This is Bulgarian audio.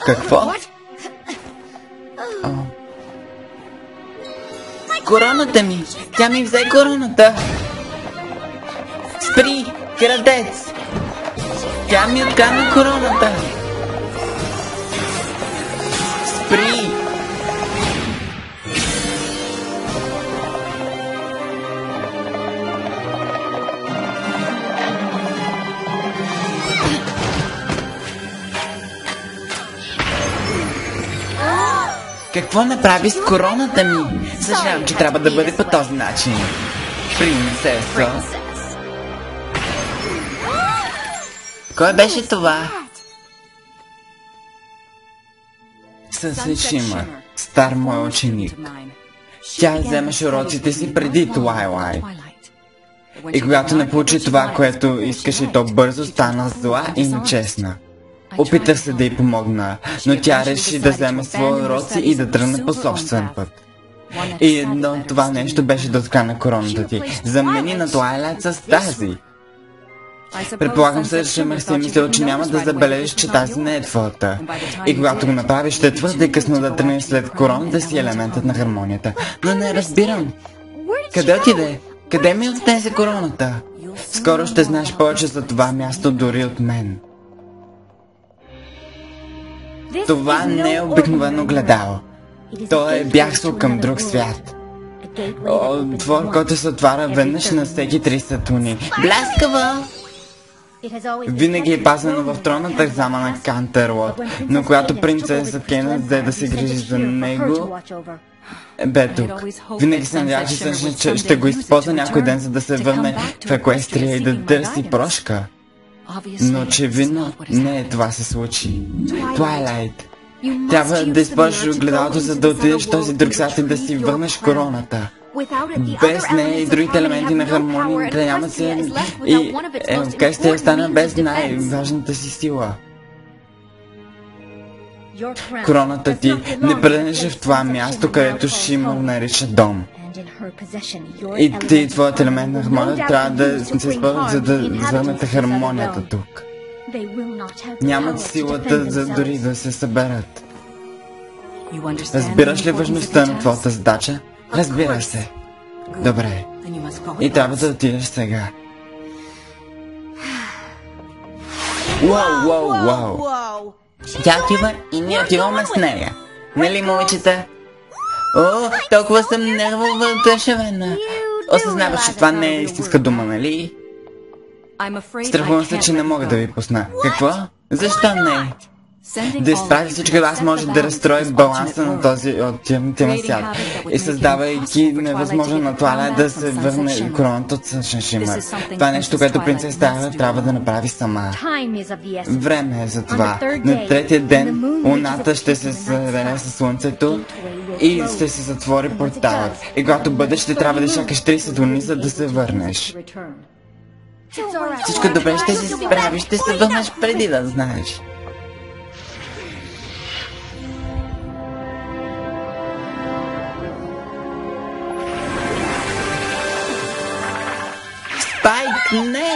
Какво? Короната ми! Тя ми взе короната! Спри! Крадец! Тя ми откана короната! Спри! Какво направи с короната ми? Съжалявам, че трябва да бъде по този начин. Принцеса. Кой беше това? Съсвишима, стар мой ученик. Тя вземаше уроците си преди Туайлайт. И когато не получи това, което искаше, то бързо стана зла и нечестна. Опитах се да й помогна, но тя реши да вземе свои уроци и да тръгне по собствен път. И едно от това нещо беше да откана короната ти. Замени на Туайлайт с тази. Предполагам се, че ме си мислил, че няма да забележиш, че тази не е твоята. И когато го направиш, ще е твърде късно да тръгнеш след короната си елементът на хармонията. Но не разбирам. Къде отиде? Къде ми отнесе короната? Скоро ще знаеш повече за това място дори от мен. Това не е обикновено гледало. То е бягство към друг свят. Отвор, който се отваря веднъж на всеки 300 луни. Бляскава! Винаги е пазено в тронната зама на Кантерлот, но когато принцеса Кейнът взе да се грижи за него, бе тук. Винаги се надява, че ще го използва някой ден, за да се върне в Екуестрия и да търси прошка. Но очевидно не това се случи. Туайлайт, трябва да използваш огледалото, за да отидеш в този друг свят и да си върнеш короната. Без нея и другите елементи на хармонията няма се... И Екуестрия остана без най-важната си сила. Короната ти не принадлежи в това място, където Шимър нарича дом. И ти и твоят елемент на хармонията трябва да се използват, за да върнете хармонията тук. Нямат силата за дори да се съберат. Разбираш ли важността на твоята задача? Разбира се. Добре. И трябва да отидеш сега. Уау! Тя отива и ние отиваме с нея. Нали, момичета? О, толкова съм нервова дъшевена. Осъзнаваш, че това не е истинска дума, нали? Страхувам се, че не мога да ви пусна. Какво? Защо не? Да изправи всички вас може да разстрои баланса на този оттимтима свят. И създавайки невъзможно на Туайлайт да се върне короната от същия Шимър. Това е нещо, което принцеса трябва да направи сама. Време е за това. На третия ден луната ще се събере с слънцето и ще се затвори порталът. И когато бъдеш, ще трябва да чакаш 30 луни, за да се върнеш. Всичко добре ще се справиш, ще се върнеш преди да знаеш. Спайк, не!